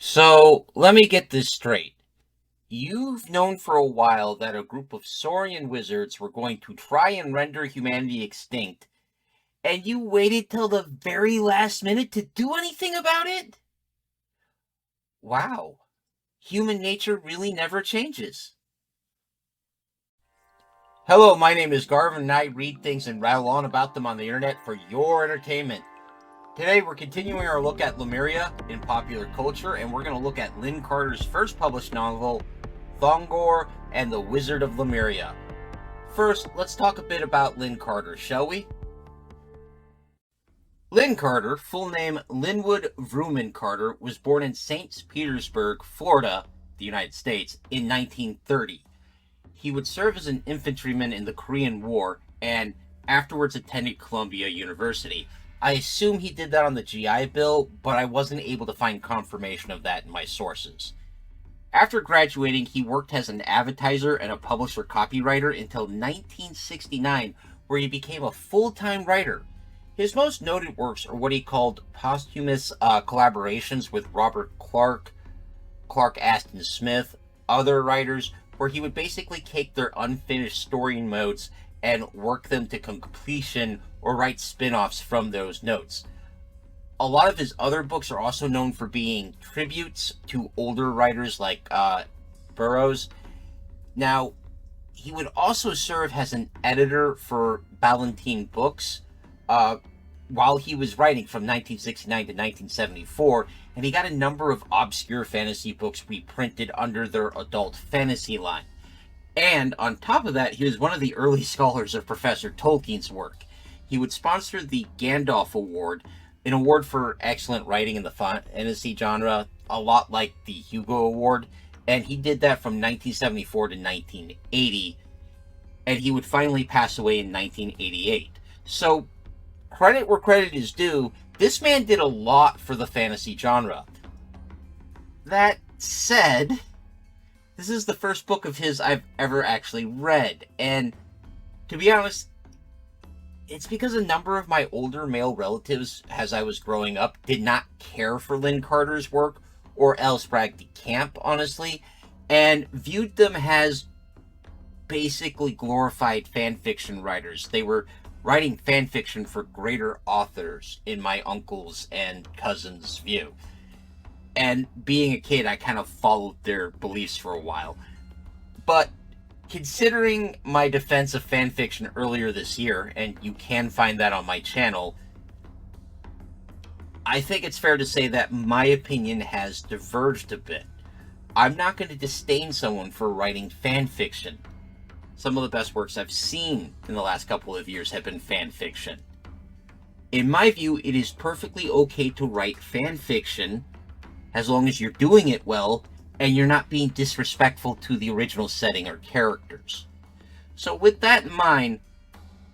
So let me get this straight. You've known for a while that a group of saurian wizards were going to try and render humanity extinct, and you waited till the very last minute to do anything about it? Wow. Human nature really never changes. Hello, my name is Garvin, and I read things and rattle on about them on the internet for your entertainment. Today, we're continuing our look at Lemuria in popular culture, and we're going to look at Lin Carter's first published novel, Thongor and the Wizard of Lemuria. First, let's talk a bit about Lin Carter, shall we? Lin Carter, full name Linwood Vrooman Carter, was born in St. Petersburg, Florida, the United States, in 1930. He would serve as an infantryman in the Korean War and afterwards attended Columbia University. I assume he did that on the GI Bill, but I wasn't able to find confirmation of that in my sources. After graduating, he worked as an advertiser and a publisher copywriter until 1969, where he became a full-time writer. His most noted works are what he called posthumous collaborations with Robert Clark, Clark Aston Smith, other writers, where he would basically take their unfinished story notes and work them to completion or write spin-offs from those notes. A lot of his other books are also known for being tributes to older writers like Burroughs. Now, he would also serve as an editor for Ballantine Books while he was writing from 1969 to 1974, and he got a number of obscure fantasy books reprinted under their adult fantasy line. And on top of that, he was one of the early scholars of Professor Tolkien's work. He would sponsor the Gandalf Award, an award for excellent writing in the fantasy genre, a lot like the Hugo Award, and he did that from 1974 to 1980, and he would finally pass away in 1988. So, credit where credit is due, this man did a lot for the fantasy genre. That said, this is the first book of his I've ever actually read, and to be honest, it's because a number of my older male relatives, as I was growing up, did not care for Lin Carter's work, or else bragged the camp, honestly, and viewed them as basically glorified fan fiction writers. They were writing fan fiction for greater authors, in my uncle's and cousin's view. And being a kid, I kind of followed their beliefs for a while. But considering my defense of fanfiction earlier this year, and you can find that on my channel, I think it's fair to say that my opinion has diverged a bit. I'm not going to disdain someone for writing fanfiction. Some of the best works I've seen in the last couple of years have been fanfiction. In my view, it is perfectly okay to write fanfiction as long as you're doing it well and you're not being disrespectful to the original setting or characters. So with that in mind,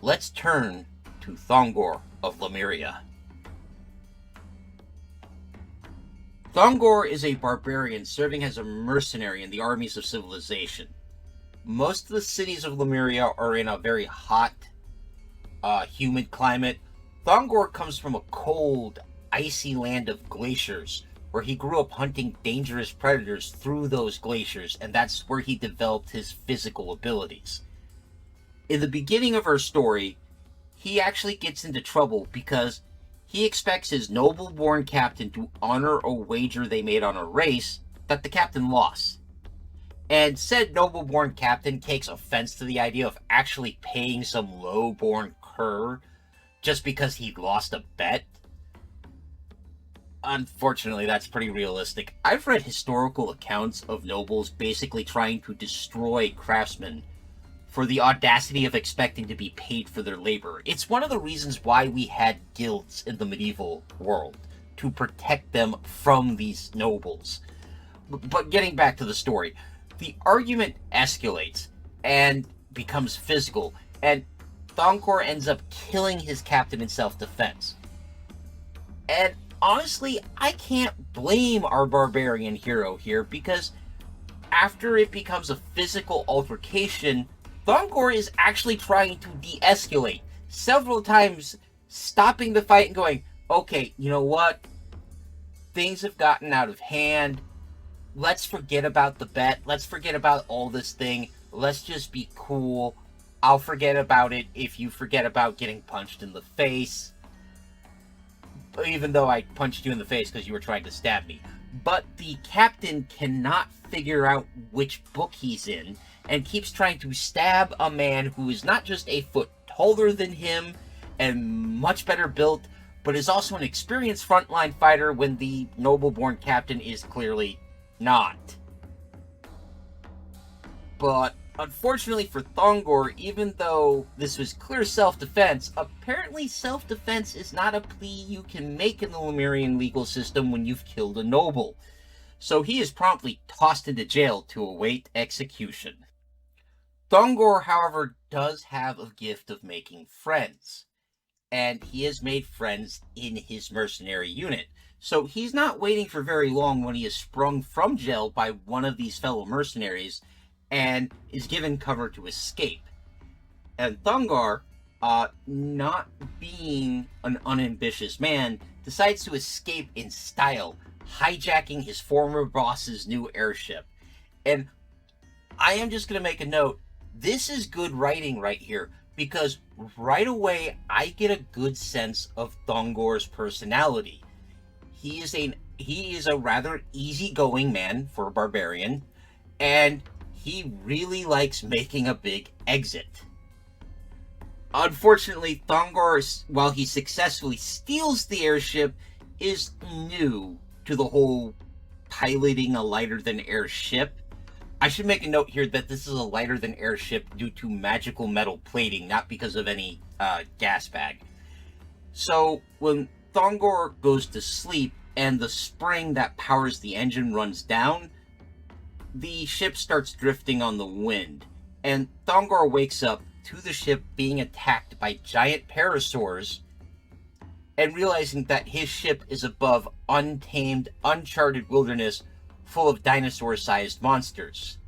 let's turn to Thongor of Lemuria. Thongor is a barbarian serving as a mercenary in the armies of civilization. Most of the cities of Lemuria are in a very hot, humid climate. Thongor comes from a cold, icy land of glaciers, where he grew up hunting dangerous predators through those glaciers, and that's where he developed his physical abilities. In the beginning of our story, he actually gets into trouble because he expects his noble-born captain to honor a wager they made on a race that the captain lost. And said noble-born captain takes offense to the idea of actually paying some low-born cur just because he lost a bet. Unfortunately, that's pretty realistic. I've read historical accounts of nobles basically trying to destroy craftsmen for the audacity of expecting to be paid for their labor. It's one of the reasons why we had guilds in the medieval world, to protect them from these nobles. But getting back to the story, the argument escalates and becomes physical, and Thongor ends up killing his captain in self-defense. And honestly, I can't blame our barbarian hero here, because after it becomes a physical altercation, Thongor is actually trying to de-escalate, several times stopping the fight and going, okay, you know what? things have gotten out of hand. Let's forget about the bet. Let's forget about all this thing. Let's just be cool. I'll forget about it if you forget about getting punched in the face. Even though I punched you in the face because you were trying to stab me. But the captain cannot figure out which book he's in and keeps trying to stab a man who is not just a foot taller than him and much better built, but is also an experienced frontline fighter when the noble-born captain is clearly not. But unfortunately for Thongor, even though this was clear self-defense, apparently self-defense is not a plea you can make in the Lemurian legal system when you've killed a noble. So he is promptly tossed into jail to await execution. Thongor, however, does have a gift of making friends, and he has made friends in his mercenary unit. So he's not waiting for very long when he is sprung from jail by one of these fellow mercenaries and is given cover to escape. And Thongor, not being an unambitious man, decides to escape in style, hijacking his former boss's new airship. And I am just going to make a note, this is good writing right here, because right away I get a good sense of Thongor's personality. He is a rather easygoing man for a barbarian, and he really likes making a big exit. Unfortunately, Thongor, while he successfully steals the airship, is new to the whole piloting a lighter-than-air ship. I should make a note here that this is a lighter-than-air ship due to magical metal plating, not because of any gas bag. So, when Thongor goes to sleep and the spring that powers the engine runs down, the ship starts drifting on the wind, and Thongor wakes up to the ship being attacked by giant parasaurs, and realizing that his ship is above untamed, uncharted wilderness full of dinosaur-sized monsters.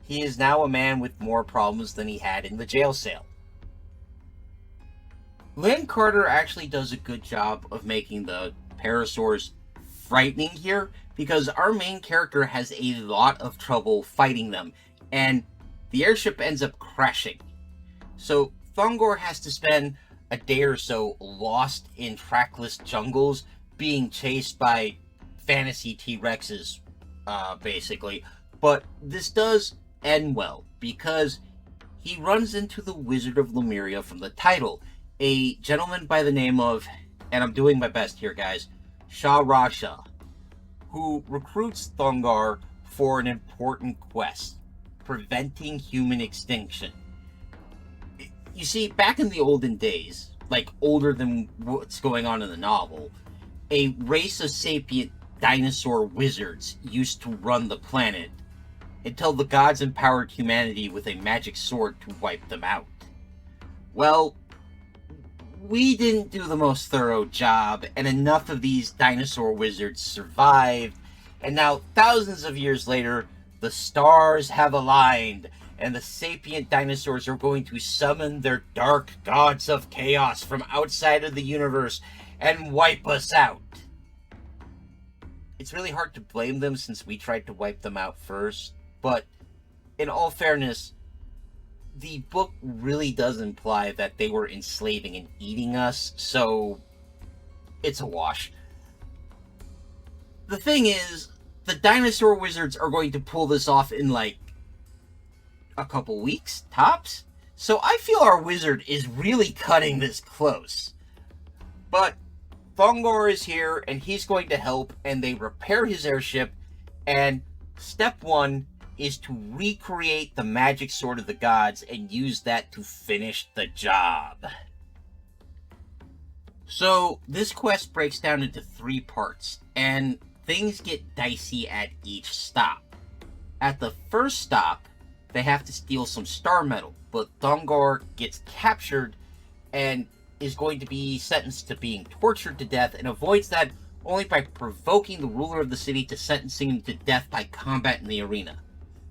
He is now a man with more problems than he had in the jail cell. Lin Carter actually does a good job of making the parasaurs frightening here, because our main character has a lot of trouble fighting them, and the airship ends up crashing. So Thongor has to spend a day or so lost in trackless jungles, being chased by fantasy T-Rexes, basically. But this does end well, because he runs into the Wizard of Lemuria from the title, a gentleman by the name of, and I'm doing my best here guys, Shah Rasha, who recruits Thongor for an important quest, preventing human extinction. You see, back in the olden days, like older than what's going on in the novel, a race of sapient dinosaur wizards used to run the planet until the gods empowered humanity with a magic sword to wipe them out. Well, we didn't do the most thorough job, and enough of these dinosaur wizards survived, and now thousands of years later, the stars have aligned, and the sapient dinosaurs are going to summon their dark gods of chaos from outside of the universe and wipe us out. It's really hard to blame them since we tried to wipe them out first, but in all fairness, the book really does imply that they were enslaving and eating us, so it's a wash. The thing is, the dinosaur wizards are going to pull this off in like a couple weeks, tops. So I feel our wizard is really cutting this close. But Thongor is here, and he's going to help, and they repair his airship, and step one is to recreate the magic sword of the gods and use that to finish the job. So this quest breaks down into 3 parts, and things get dicey at each stop. At the first stop, they have to steal some star metal, but Thongor gets captured and is going to be sentenced to being tortured to death, and avoids that only by provoking the ruler of the city to sentencing him to death by combat in the arena.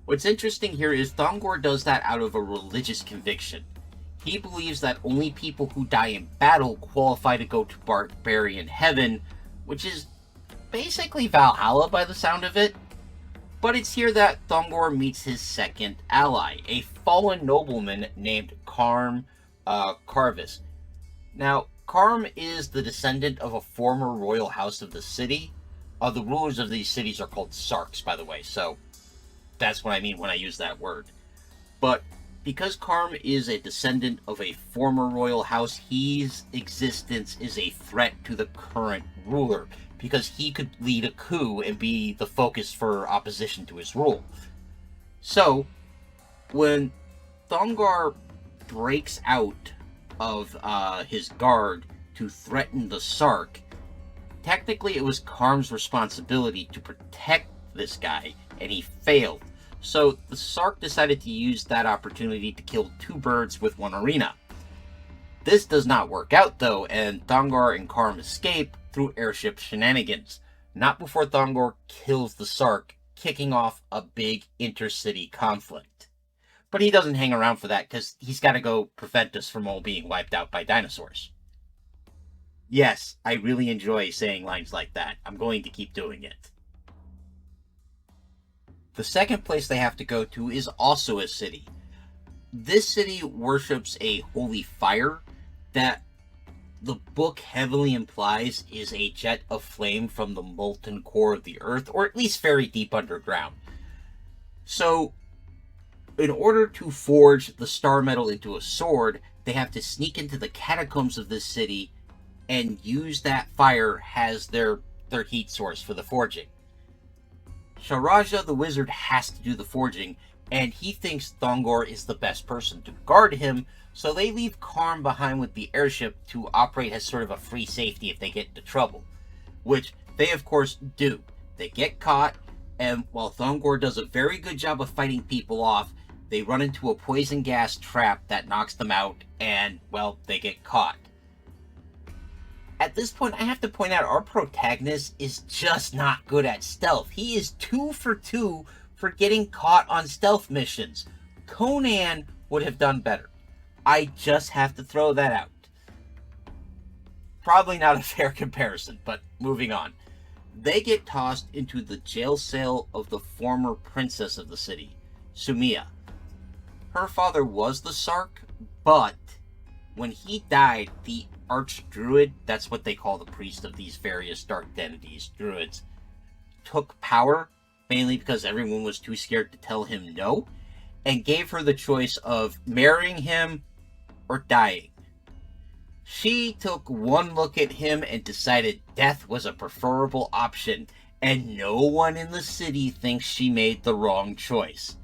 What's interesting here is Thongor does that out of a religious conviction. He believes that only people who die in battle qualify to go to barbarian heaven, which is basically Valhalla by the sound of it. But it's here that Thongor meets his second ally, a fallen nobleman named Carvis. Now, Karm is the descendant of a former royal house of the city. The rulers of these cities are called Sarks, by the way, so that's what I mean when I use that word. But because Karm is a descendant of a former royal house, his existence is a threat to the current ruler, because he could lead a coup and be the focus for opposition to his rule. So, when Thongor breaks out of his guard to threaten the Sark, technically it was Karm's responsibility to protect this guy, and he failed. So the Sark decided to use that opportunity to kill two birds with one arena. This does not work out though, and Thongor and Karm escape through airship shenanigans, not before Thongor kills the Sark, kicking off a big intercity conflict. But he doesn't hang around for that, because he's got to go prevent us from all being wiped out by dinosaurs. Yes, I really enjoy saying lines like that. I'm going to keep doing it. The second place they have to go to is also a city. This city worships a holy fire that the book heavily implies is a jet of flame from the molten core of the earth, or at least very deep underground. So, in order to forge the star metal into a sword, they have to sneak into the catacombs of this city and use that fire as their heat source for the forging. Sharaja the wizard has to do the forging, and he thinks Thongor is the best person to guard him, so they leave Karm behind with the airship to operate as sort of a free safety if they get into trouble. Which they of course do. They get caught, and while Thongor does a very good job of fighting people off, they run into a poison gas trap that knocks them out, and, well, they get caught. At this point, I have to point out our protagonist is just not good at stealth. He is 2 for 2 for getting caught on stealth missions. Conan would have done better. I just have to throw that out. Probably not a fair comparison, but moving on. They get tossed into the jail cell of the former princess of the city, Sumia. Her father was the Sark, but when he died, the Archdruid, that's what they call the priest of these various dark deities, druids, took power, mainly because everyone was too scared to tell him no, and gave her the choice of marrying him or dying. She took one look at him and decided death was a preferable option, and no one in the city thinks she made the wrong choice.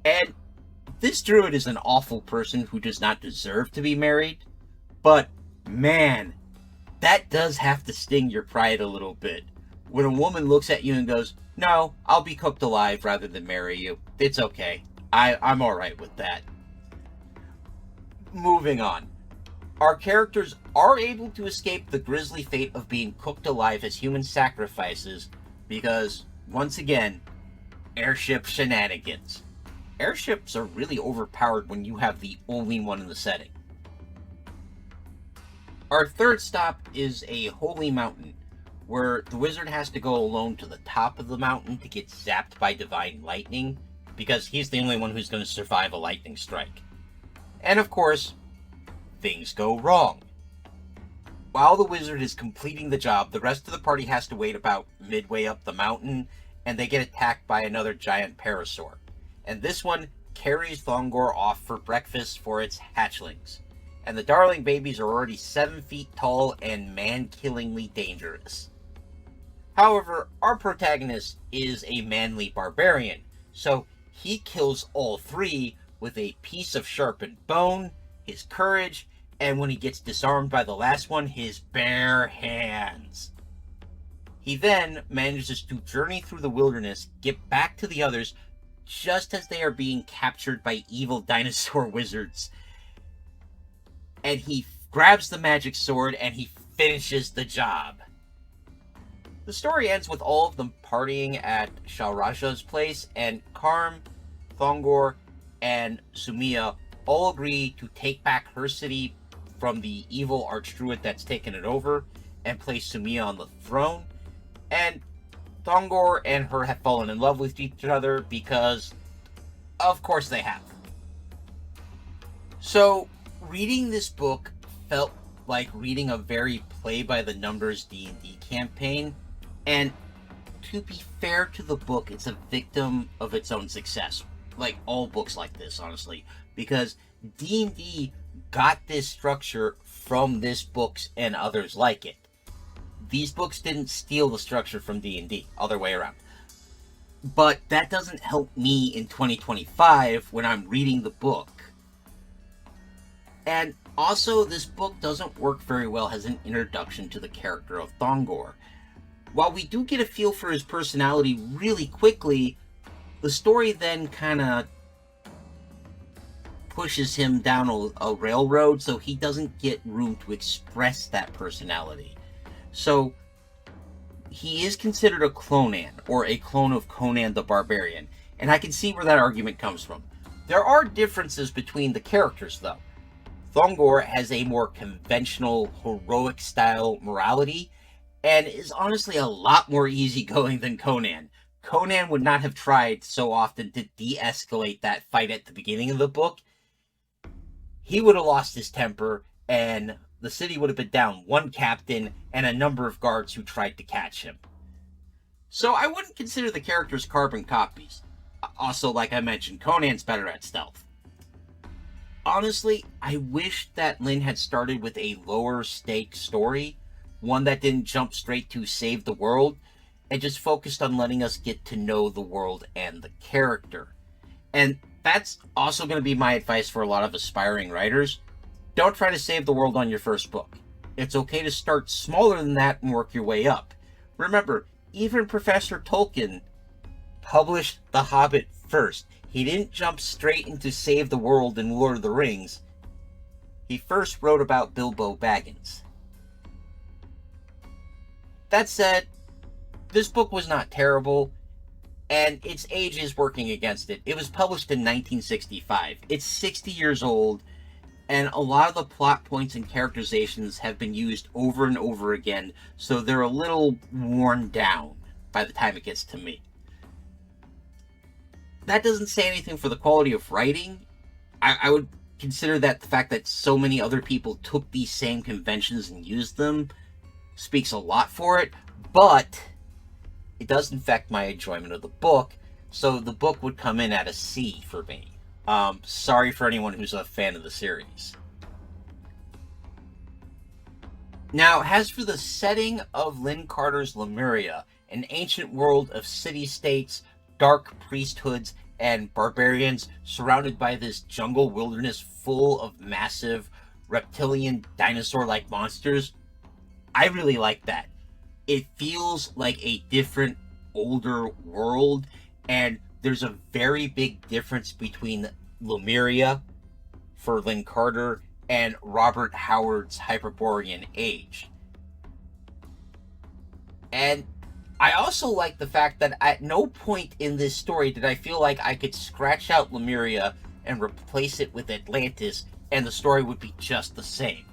And this druid is an awful person who does not deserve to be married, but man, that does have to sting your pride a little bit. When a woman looks at you and goes, "No, I'll be cooked alive rather than marry you. It's okay. I'm alright with that." Moving on. Our characters are able to escape the grisly fate of being cooked alive as human sacrifices because, once again, airship shenanigans. Airships are really overpowered when you have the only one in the setting. Our third stop is a holy mountain, where the wizard has to go alone to the top of the mountain to get zapped by divine lightning, because he's the only one who's going to survive a lightning strike. And of course, things go wrong. While the wizard is completing the job, the rest of the party has to wait about midway up the mountain, and they get attacked by another giant parasaur. And this one carries Thongor off for breakfast for its hatchlings. And the darling babies are already 7 feet tall and man-killingly dangerous. However, our protagonist is a manly barbarian, so he kills all 3 with a piece of sharpened bone, his courage, and when he gets disarmed by the last one, his bare hands. He then manages to journey through the wilderness, get back to the others, just as they are being captured by evil dinosaur wizards. And he grabs the magic sword and he finishes the job. The story ends with all of them partying at Shalraja's place, and Karm, Thongor, and Sumia all agree to take back her city from the evil archdruid that's taken it over, and place Sumia on the throne. And Thongor and her have fallen in love with each other because, of course, they have. So, reading this book felt like reading a very play-by-the-numbers D&D campaign, and to be fair to the book, it's a victim of its own success, like all books like this, honestly, because D&D got this structure from this books and others like it. These books didn't steal the structure from D&D, other way around. But that doesn't help me in 2025 when I'm reading the book. And also, this book doesn't work very well as an introduction to the character of Thongor. While we do get a feel for his personality really quickly, the story then kind of pushes him down a railroad, so he doesn't get room to express that personality. So, he is considered a clonan, or a clone of Conan the Barbarian, and I can see where that argument comes from. There are differences between the characters, though. Thongor has a more conventional, heroic-style morality, and is honestly a lot more easygoing than Conan. Conan would not have tried so often to de-escalate that fight at the beginning of the book. He would have lost his temper, and the city would have been down one captain and a number of guards who tried to catch him. So I wouldn't consider the characters carbon copies. Also, like I mentioned, Conan's better at stealth. Honestly, I wish that Lin had started with a lower stake story, one that didn't jump straight to save the world, and just focused on letting us get to know the world and the character. And that's also going to be my advice for a lot of aspiring writers. Don't try to save the world on your first book. It's okay to start smaller than that and work your way up. Remember, even Professor Tolkien published The Hobbit first. He didn't jump straight into Save the World in Lord of the Rings. He first wrote about Bilbo Baggins. That said, this book was not terrible, and its age is working against it. It was published in 1965. It's 60 years old, and a lot of the plot points and characterizations have been used over and over again, so they're a little worn down by the time it gets to me. That doesn't say anything for the quality of writing. I would consider that the fact that so many other people took these same conventions and used them speaks a lot for it, but it does affect my enjoyment of the book, so the book would come in at a C for me. Sorry for anyone who's a fan of the series. Now, as for the setting of Lin Carter's Lemuria, an ancient world of city-states, dark priesthoods, and barbarians surrounded by this jungle wilderness full of massive reptilian dinosaur-like monsters, I really like that. It feels like a different, older world, and there's a very big difference between Lemuria for Lin Carter and Robert Howard's Hyperborean Age. And I also like the fact that at no point in this story did I feel like I could scratch out Lemuria and replace it with Atlantis and the story would be just the same.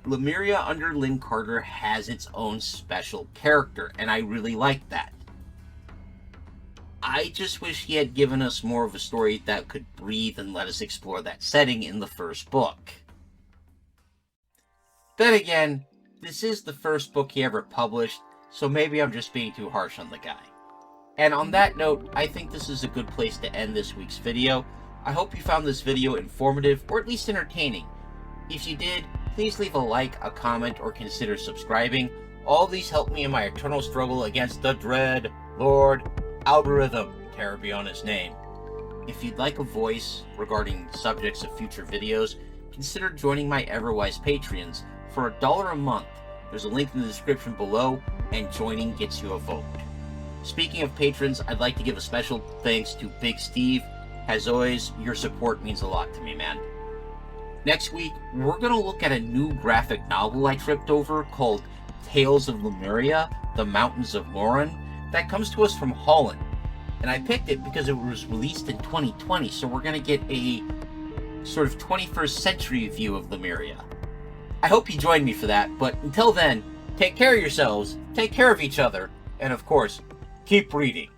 Lemuria under Lin Carter has its own special character, and I really like that. I just wish he had given us more of a story that could breathe and let us explore that setting in the first book. Then again, this is the first book he ever published, so maybe I'm just being too harsh on the guy. And on that note, I think this is a good place to end this week's video. I hope you found this video informative, or at least entertaining. If you did, please leave a like, a comment, or consider subscribing. All these help me in my eternal struggle against the dread Lord Algorithm, terror be on his name. If you'd like a voice regarding subjects of future videos, consider joining my Everwise Patreons. For $1 a month, there's a link in the description below, and joining gets you a vote. Speaking of patrons, I'd like to give a special thanks to Big Steve. As always, your support means a lot to me, man. Next week, we're going to look at a new graphic novel I tripped over called Tales of Lemuria, The Mountains of Moran, that comes to us from Holland. And I picked it because it was released in 2020, so we're going to get a sort of 21st century view of Lemuria. I hope you join me for that, but until then, Take care of yourselves, take care of each other, and of course, keep reading.